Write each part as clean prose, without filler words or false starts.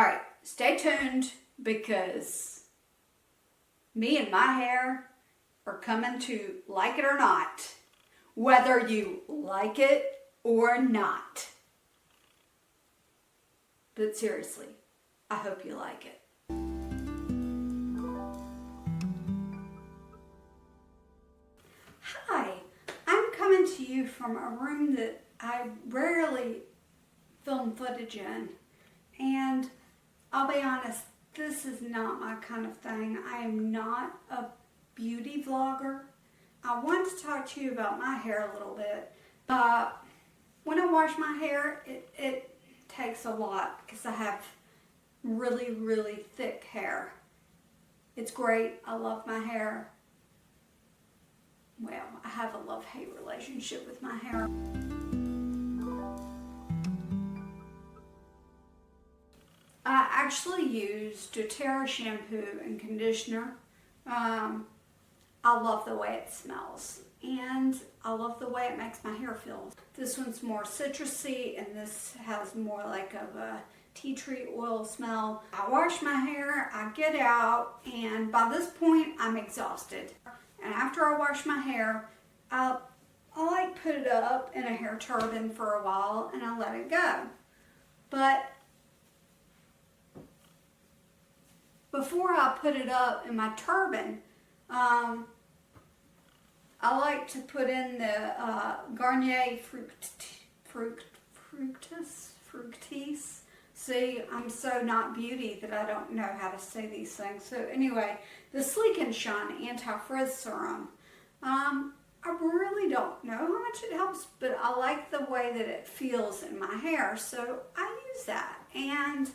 Alright, stay tuned because me and my hair are coming to like it or not. Whether you like it or not. But seriously, I hope you like it. Hi, I'm coming to you from a room that I rarely film footage in. And I'll be honest, this is not my kind of thing. I am not a beauty vlogger. I want to talk to you about my hair a little bit. When I wash my hair, it takes a lot because I have really, really thick hair. It's great. I love my hair. Well, I have a love-hate relationship with my hair. I actually use DoTerra shampoo and conditioner. I love the way it smells, and I love the way it makes my hair feel. This one's more citrusy, and this has more like of a tea tree oil smell. I wash my hair, I get out, and by this point, I'm exhausted. And after I wash my hair, I like put it up in a hair turban for a while, and I let it go. But before I put it up in my turban, I like to put in the Garnier Fructis. See, I'm so not beauty that I don't know how to say these things. So anyway, the Sleek and Shine Anti-Frizz Serum. I really don't know how much it helps, but I like the way that it feels in my hair, so I use that. And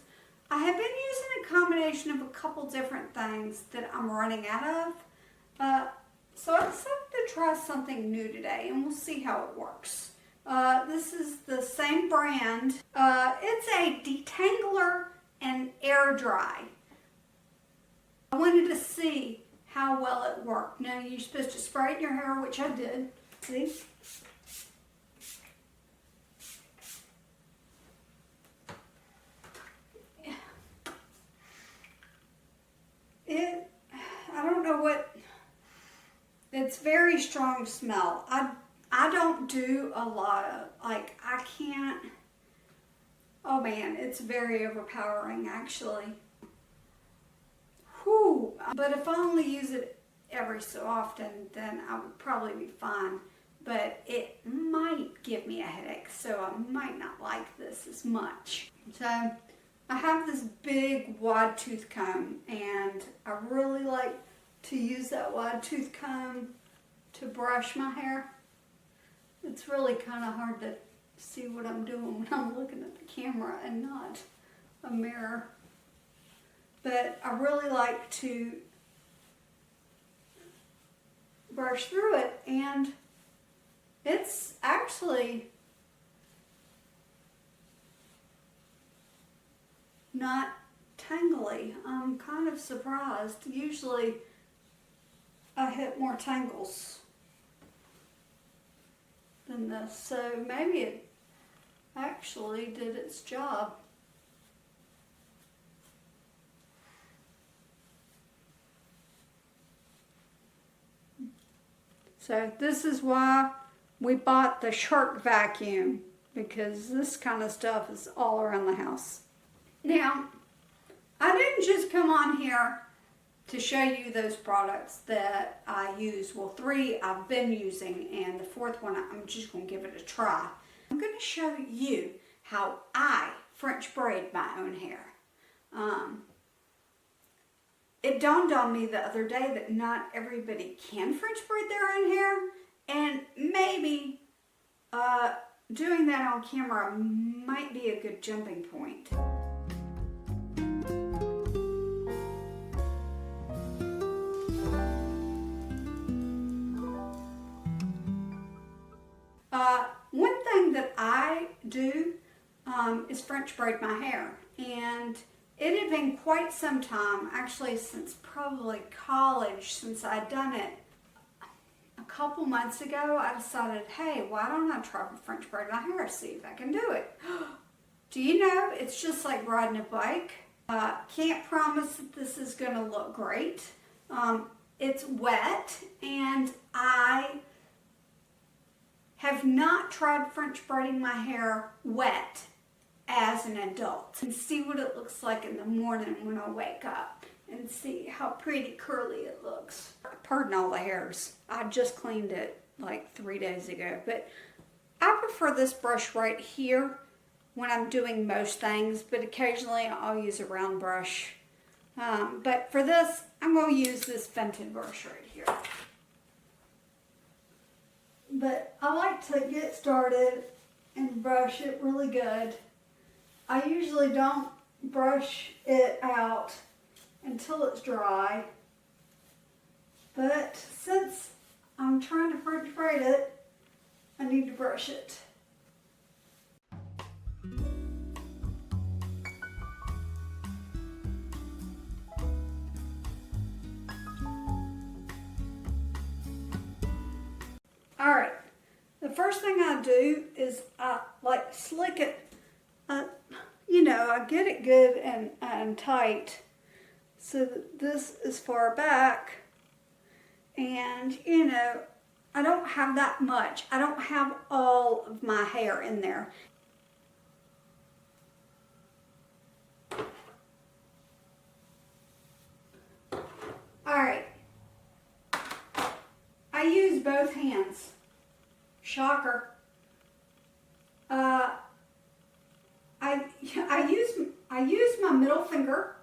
I have been using a combination of a couple different things that I'm running out of. So I decided to try something new today, and we'll see how it works. This is the same brand. It's a Detangler and air dry. I wanted to see how well it worked. Now you're supposed to spray it in your hair, which I did. See? I don't know what, it's very strong smell. I don't do a lot of, like, I can't, oh man, it's very overpowering actually. Whew. But if I only use it every so often, then I would probably be fine. But it might give me a headache, so I might not like this as much. So I have this big wide tooth comb, and I really like to use that wide tooth comb to brush my hair. It's really kind of hard to see what I'm doing when I'm looking at the camera and not a mirror. But I really like to brush through it, and it's actually not tangly. I'm kind of surprised. Usually I hit more tangles than this, so maybe it actually did its job. So this is why we bought the Shark vacuum, because this kind of stuff is all around the house. Now, I didn't just come on here to show you those products that I use. Well, 3 I've been using, and the 4th one I'm just going to give it a try. I'm going to show you how I French braid my own hair. It dawned on me the other day that not everybody can French braid their own hair, and maybe doing that on camera might be a good jumping point. One thing that I do is French braid my hair, and it had been quite some time, actually since probably college, since I'd done it. A couple months ago, I decided, hey, why don't I try French braid my hair, see if I can do it. Do you know, it's just like riding a bike. Can't promise that this is going to look great. It's wet, and I have not tried French braiding my hair wet as an adult. And see what it looks like in the morning when I wake up, and see how pretty curly it looks. Pardon all the hairs. I just cleaned it like 3 days ago, but I prefer this brush right here when I'm doing most things, but occasionally I'll use a round brush. But for this, I'm going to use this vented brush right here. But I like to get started and brush it really good. I usually don't brush it out until it's dry, but since I'm trying to French braid it, I need to brush it. Alright, the first thing I do is I like slick it, you know, I get it good and tight so that this is far back, and you know, I don't have that much. I don't have all of my hair in there. Alright, I use both hands. Shocker. I use my middle finger,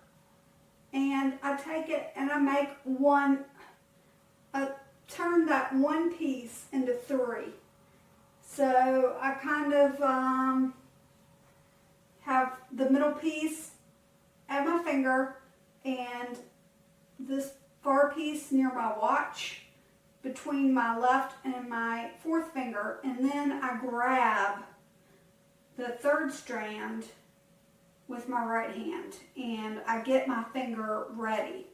and I take it and I make turn that one piece into 3. So I kind of have the middle piece at my finger and this far piece near my watch between my left and my 4th finger, and then I grab the 3rd strand with my right hand and I get my finger ready,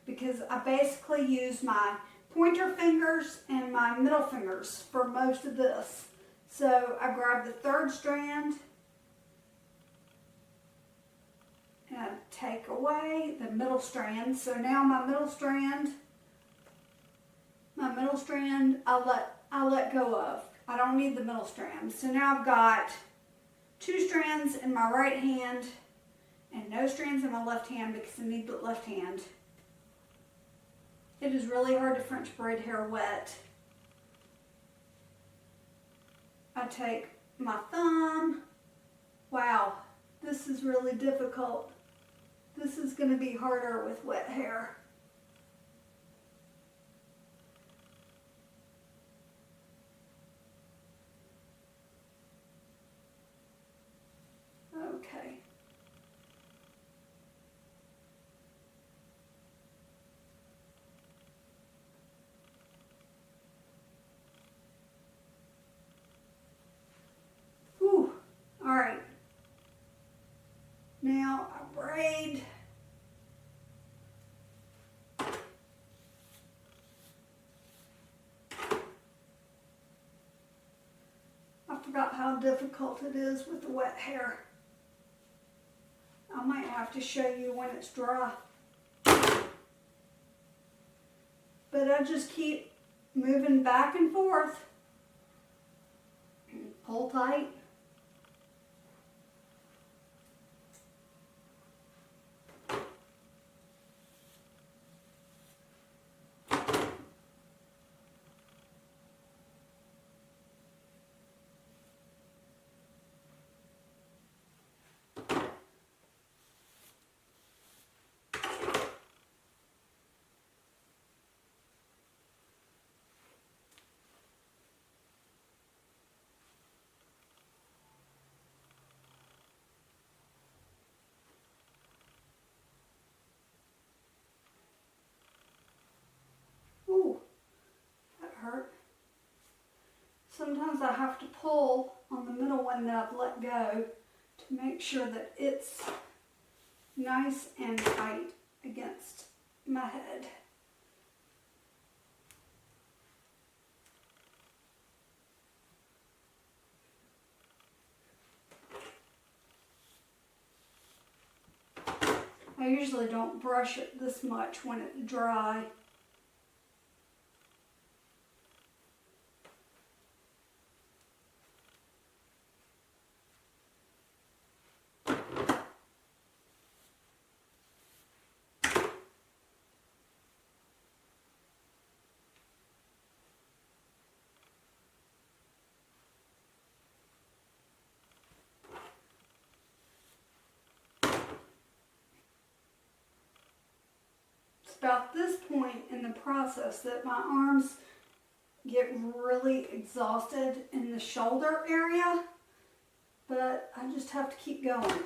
because I basically use my pointer fingers and my middle fingers for most of this. So I grab the 3rd strand and I take away the middle strand. So now my middle strand I let go of. I don't need the middle strand. So now I've got 2 strands in my right hand and no strands in my left hand because I need the left hand. It is really hard to French braid hair wet. I take my thumb. Wow, this is really difficult. This is going to be harder with wet hair. Okay. Whew. All right. Now I braid. I forgot how difficult it is with the wet hair. I might have to show you when it's dry. But I just keep moving back and forth. Pull tight. Ooh, that hurt. Sometimes I have to pull on the middle one that I've let go to make sure that it's nice and tight against my head. I usually don't brush it this much when it's dry. About this point in the process that my arms get really exhausted in the shoulder area, but I just have to keep going.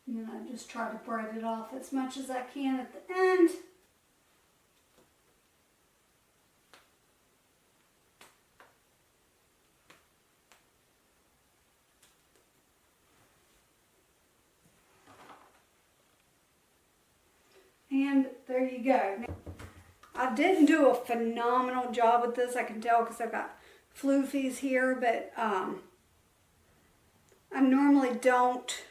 And then I just try to braid it off as much as I can at the end. And there you go. Now, I didn't do a phenomenal job with this, I can tell, because I've got floofies here, but I normally don't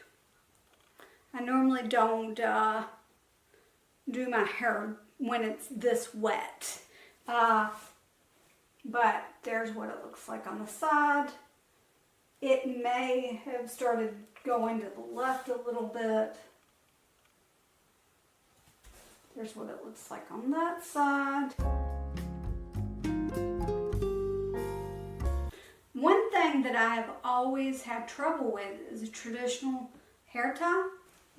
do my hair when it's this wet. But there's what it looks like on the side. It may have started going to the left a little bit. There's what it looks like on that side. One thing that I have always had trouble with is a traditional hair tie,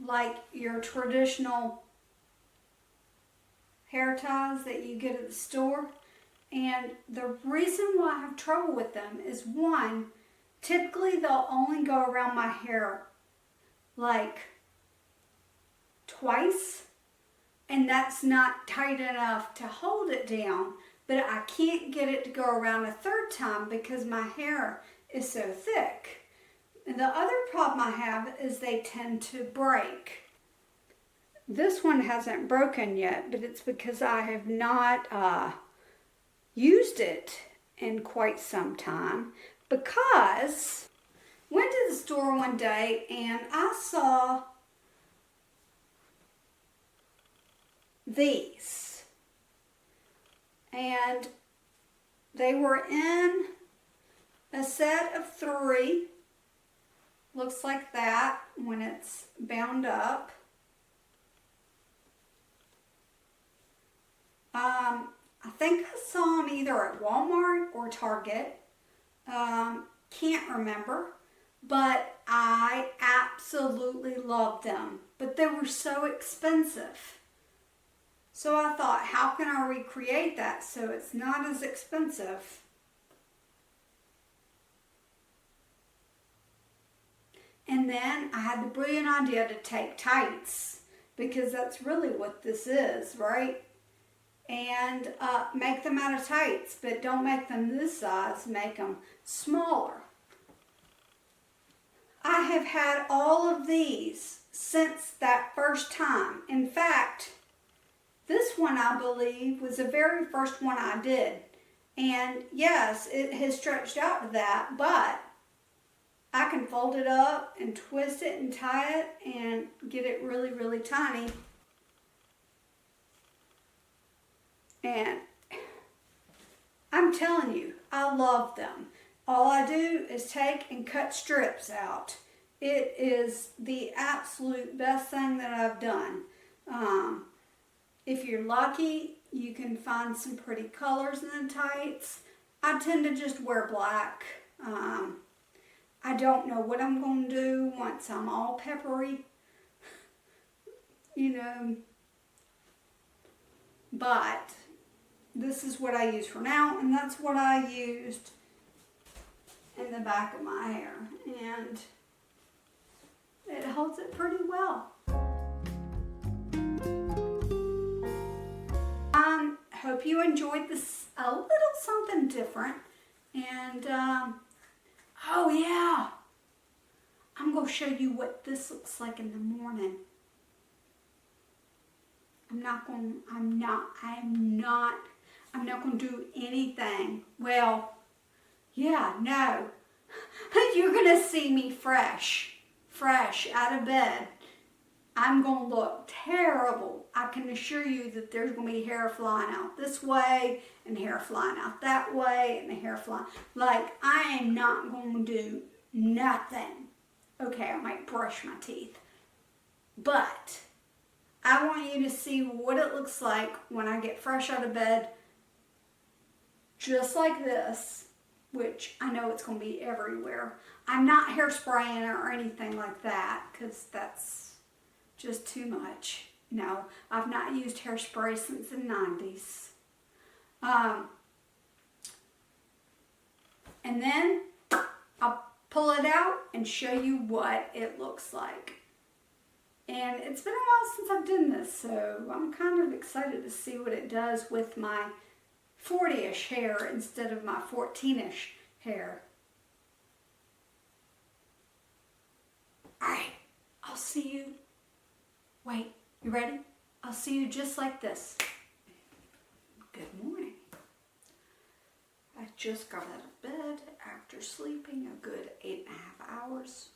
like your traditional hair ties that you get at the store. And the reason why I have trouble with them is, one, typically they'll only go around my hair like twice, and that's not tight enough to hold it down, but I can't get it to go around a third time because my hair is so thick. And the other problem I have is they tend to break. This one hasn't broken yet, but it's because I have not used it in quite some time, because I went to the store one day and I saw these, and they were in a set of 3. Looks like that when it's bound up. I think I saw them either at Walmart or Target. Can't remember, but I absolutely loved them. But they were so expensive. So I thought, how can I recreate that so it's not as expensive? And then I had the brilliant idea to take tights, because that's really what this is, right? And make them out of tights, but don't make them this size, make them smaller. I have had all of these since that first time. In fact, this one, I believe, was the very first one I did. And yes, it has stretched out to that, but I can fold it up and twist it and tie it and get it really, really tiny. And I'm telling you, I love them. All I do is take and cut strips out. It is the absolute best thing that I've done. If you're lucky, you can find some pretty colors in the tights. I tend to just wear black. I don't know what I'm going to do once I'm all peppery. you know, but this is what I use for now, and that's what I used in the back of my hair, and it holds it pretty well. Hope you enjoyed this, a little something different, and oh yeah, I'm going to show you what this looks like in the morning. I'm not going to do anything. Well, yeah, no. You're going to see me fresh out of bed. I'm going to look terrible. I can assure you that there's going to be hair flying out this way and hair flying out that way and the hair flying. Like, I am not going to do nothing. Okay, I might brush my teeth. But I want you to see what it looks like when I get fresh out of bed, just like this, which I know it's going to be everywhere. I'm not hairspraying or anything like that, because that's just too much. No, I've not used hairspray since the 90s. And then I'll pull it out and show you what it looks like. And it's been a while since I've done this, so I'm kind of excited to see what it does with my 40-ish hair instead of my 14-ish hair. Alright, I'll see you. Wait, you ready? I'll see you just like this. Good morning. I just got out of bed after sleeping a good 8.5 hours.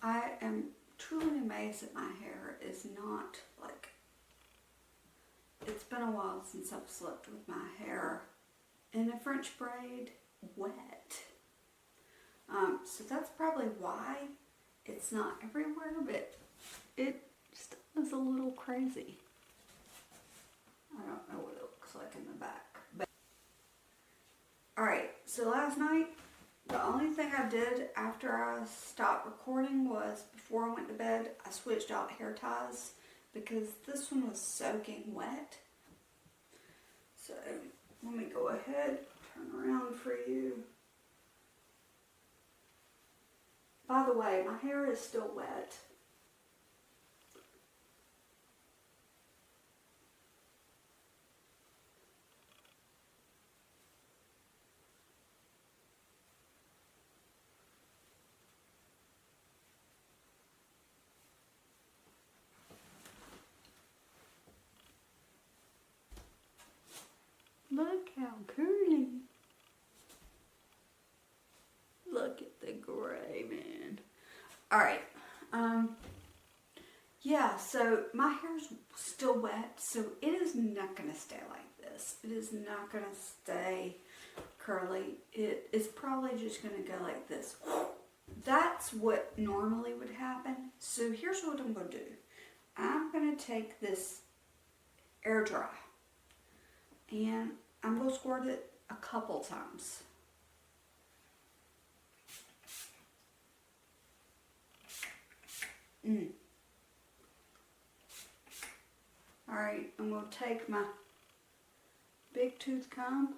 I am truly amazed that my hair is not like, it's been a while since I've slept with my hair in a French braid wet. So that's probably why it's not everywhere, but it just is a little crazy. I don't know what it looks like in the back. Alright, so last night, the only thing I did after I stopped recording was, before I went to bed, I switched out hair ties because this one was soaking wet. So, let me go ahead, turn around for you. By the way, my hair is still wet. Look how curly. Look at the gray, man. Alright, yeah, so my hair's still wet, so it is not going to stay like this. It is not going to stay curly. It is probably just going to go like this. That's what normally would happen. So here's what I'm going to do. I'm going to take this air dry, and I'm going to squirt it a couple times. Alright, I'm going to take my big tooth comb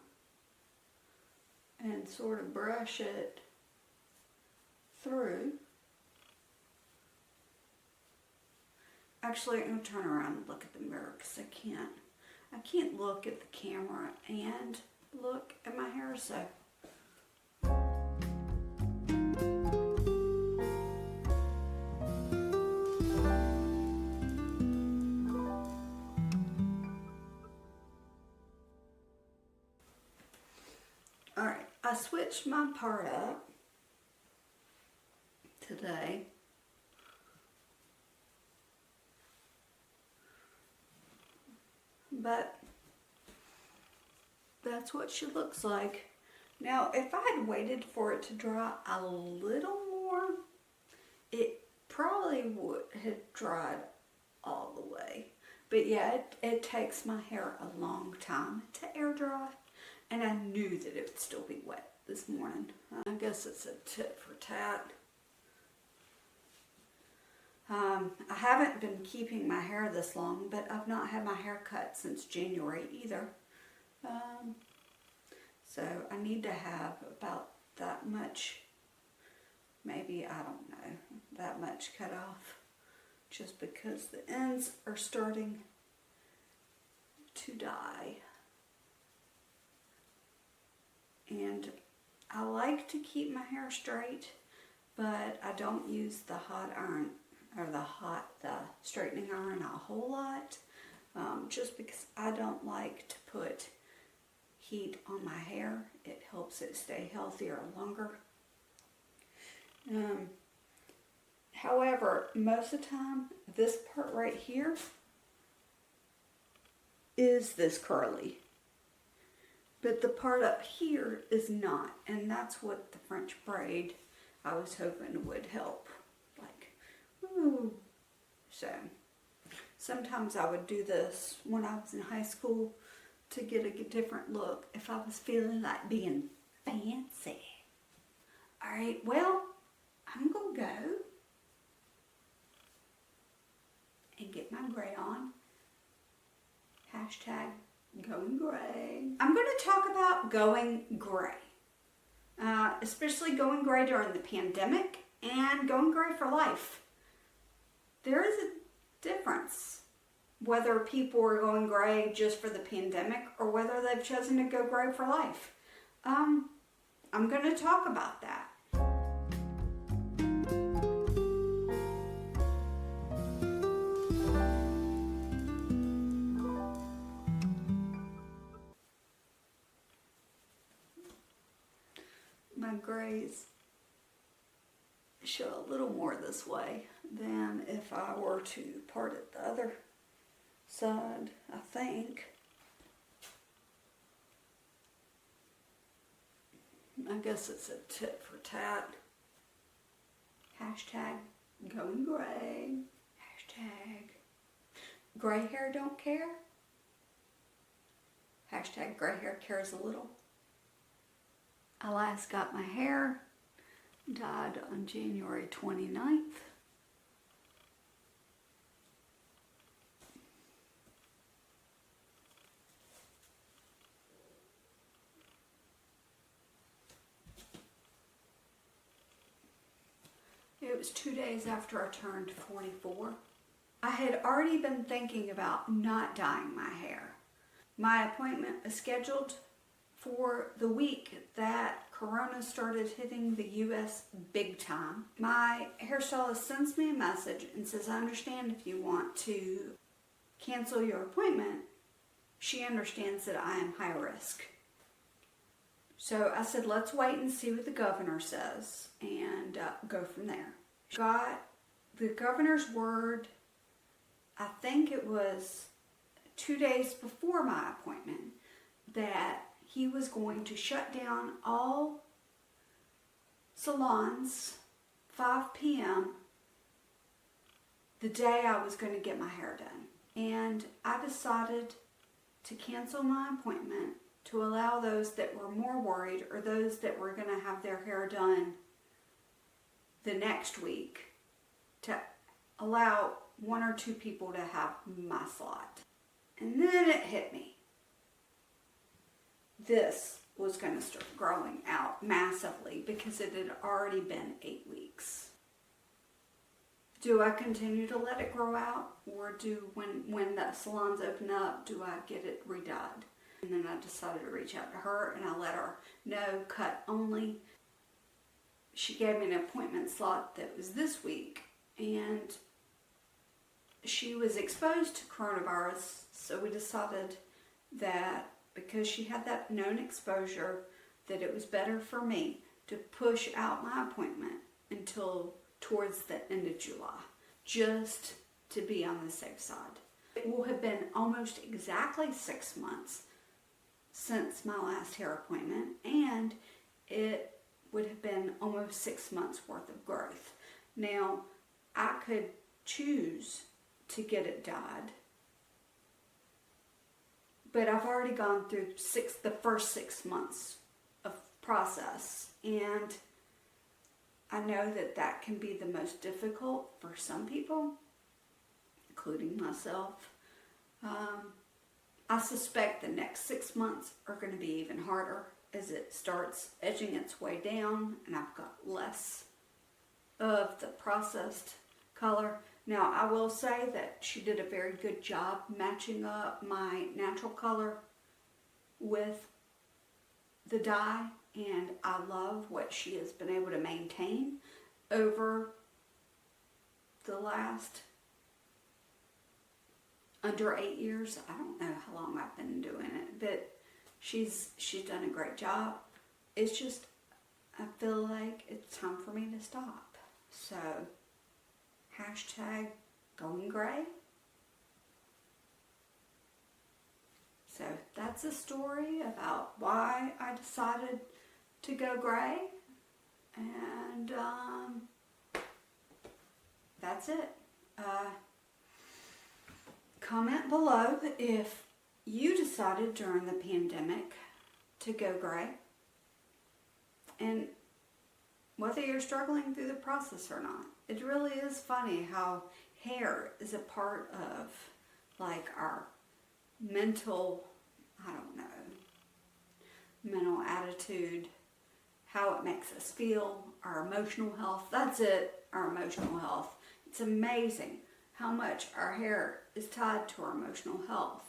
and sort of brush it through. Actually, I'm going to turn around and look at the mirror because I can't look at the camera and look at my hair, so. Alright, I switched my part up today. But that's what she looks like. Now, if I had waited for it to dry a little more, it probably would have dried all the way. But yeah, it takes my hair a long time to air dry, and I knew that it would still be wet this morning. I guess it's a tit for tat. I haven't been keeping my hair this long, but I've not had my hair cut since January either. So I need to have about that much, maybe, I don't know, that much cut off, just because the ends are starting to die. And I like to keep my hair straight, but I don't use the hot iron or the straightening iron a whole lot, just because I don't like to put heat on my hair. It helps it stay healthier longer. However, most of the time, this part right here is this curly, but the part up here is not, and that's what the French braid I was hoping would help. Like, ooh. So sometimes I would do this when I was in high school to get a different look if I was feeling like being fancy. Alright, well, I'm gonna go and get my gray on. Hashtag going gray. I'm going to talk about going gray, especially going gray during the pandemic and going gray for life. There is a difference whether people are going gray just for the pandemic or whether they've chosen to go gray for life. I'm going to talk about that. My grays show a little more this way than if I were to part it the other side, I think. I guess it's a tit for tat. Hashtag going gray. Hashtag gray hair don't care. Hashtag gray hair cares a little. I last got my hair dyed on January 29th. It was 2 days after I turned 44. I had already been thinking about not dyeing my hair. My appointment is scheduled for the week that Corona started hitting the U.S. big time. My hairstylist sends me a message and says, I understand if you want to cancel your appointment. She understands that I am high risk. So I said, let's wait and see what the governor says and go from there. Got the governor's word, I think it was 2 days before my appointment, that he was going to shut down all salons 5 p.m. the day I was going to get my hair done. And I decided to cancel my appointment to allow those that were more worried or those that were going to have their hair done the next week to allow 1 or 2 people to have my slot. And then it hit me. This was going to start growing out massively because it had already been 8 weeks. Do I continue to let it grow out, or when the salons open up, do I get it redyed? And then I decided to reach out to her and I let her know, cut only. She gave me an appointment slot that was this week, and she was exposed to coronavirus, so we decided that because she had that known exposure, that it was better for me to push out my appointment until towards the end of July, just to be on the safe side. It will have been almost exactly 6 months since my last hair appointment, and it would have been almost 6 months worth of growth. Now, I could choose to get it dyed, but I've already gone through the first 6 months of process, and I know that that can be the most difficult for some people, including myself. I suspect the next 6 months are going to be even harder as it starts edging its way down and I've got less of the processed color. Now, I will say that she did a very good job matching up my natural color with the dye, and I love what she has been able to maintain over the last under 8 years. I don't know how long I've been doing it, but she's done a great job. It's just, I feel like it's time for me to stop. So, hashtag going gray. So that's a story about why I decided to go gray. And that's it. Comment below if you decided during the pandemic to go gray, and whether you're struggling through the process or not. It really is funny how hair is a part of like our mental, I don't know, mental attitude, how it makes us feel, our emotional health. That's it, our emotional health. It's amazing how much our hair is tied to our emotional health.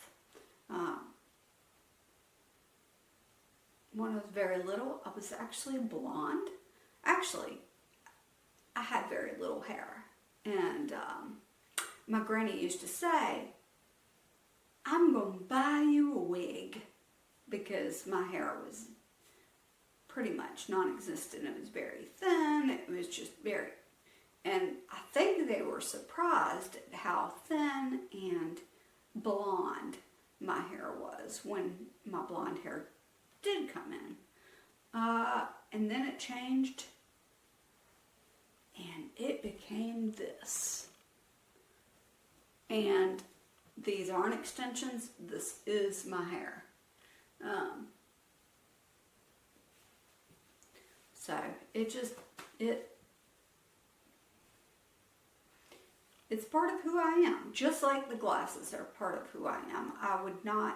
When I was very little, I was actually blonde. Actually, I had very little hair. And my granny used to say, I'm going to buy you a wig, because my hair was pretty much non-existent. It was very thin. It was just very, and I think they were surprised at how thin and blonde my hair was when my blonde hair did come in. And then it changed, and it became this. And these aren't extensions. This is my hair. So it's part of who I am. Just like the glasses are part of who I am. I would not.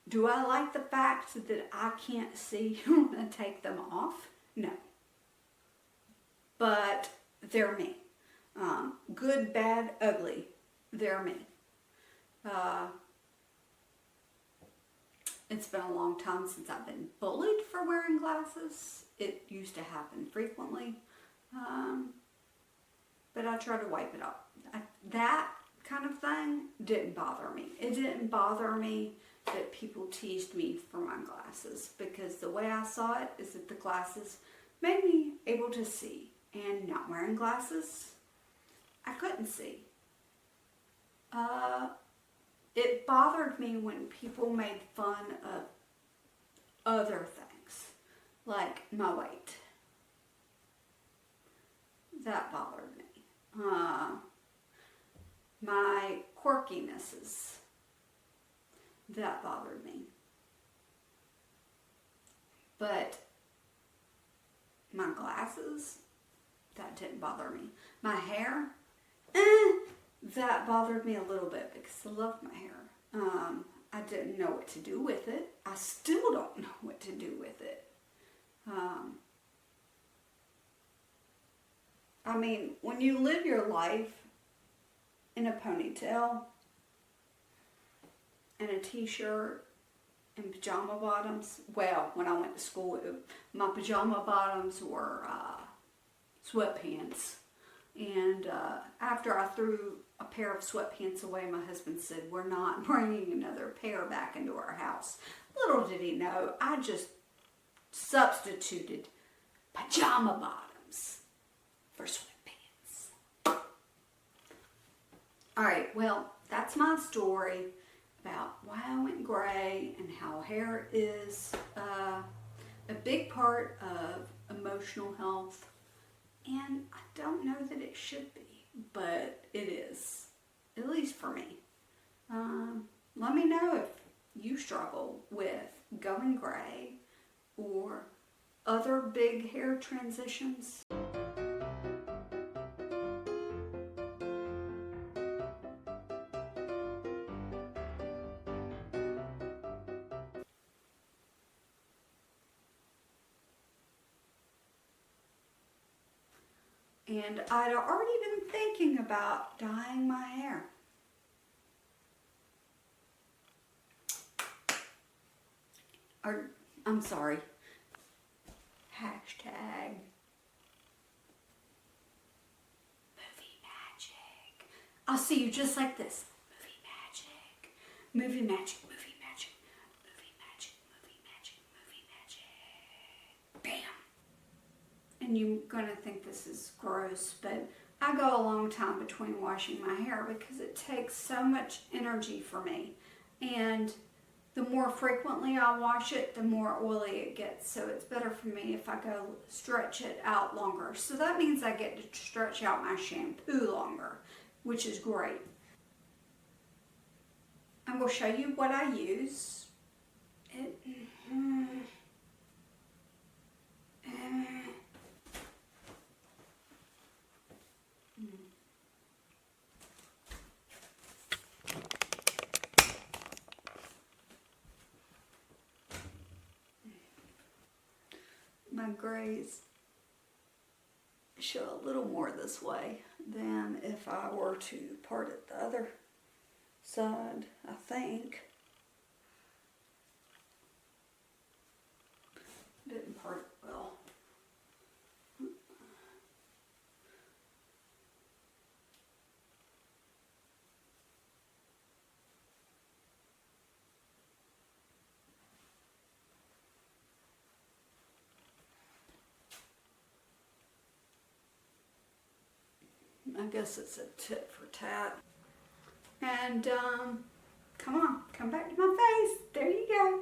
Do I like the fact that I can't see when I take them off? No. But they're me. Good, bad, ugly. They're me. It's been a long time since I've been bullied for wearing glasses. It used to happen frequently. But I try to wipe it off. That kind of thing didn't bother me. It didn't bother me that people teased me for my glasses, because the way I saw it is that the glasses made me able to see. And not wearing glasses, I couldn't see. It bothered me when people made fun of other things, like my weight. That bothered me. My quirkinesses. That bothered me. But my glasses, that didn't bother me. My hair, that bothered me a little bit, because I love my hair. I didn't know what to do with it. I still don't know what to do with it. I mean, when you live your life in a ponytail and a t-shirt and pajama bottoms, well, when I went to school, my pajama bottoms were sweatpants. And after I threw a pair of sweatpants away, my husband said, we're not bringing another pair back into our house. Little did he know, I just substituted pajama bottoms for sweatpants. Alright, well, that's my story about why I went gray and how hair is a big part of emotional health. And I don't know that it should be, but it is, at least for me. Let me know if you struggle with going gray or other big hair transitions. And I'd already been thinking about dyeing my hair. Or, I'm sorry, hashtag movie magic. I'll see you just like this. Movie magic, movie magic, movie magic, movie magic, movie magic, movie magic. Bam! And you're gonna think this is gross, but I go a long time between washing my hair because it takes so much energy for me. And the more frequently I wash it, the more oily it gets. So it's better for me if I go stretch it out longer. So that means I get to stretch out my shampoo longer, which is great. I'm going to show you what I use. My grays show a little more this way than if I were to part it the other side, I think. Didn't part it well. I guess it's a tit for tat. And come on, come back to my face. There you go.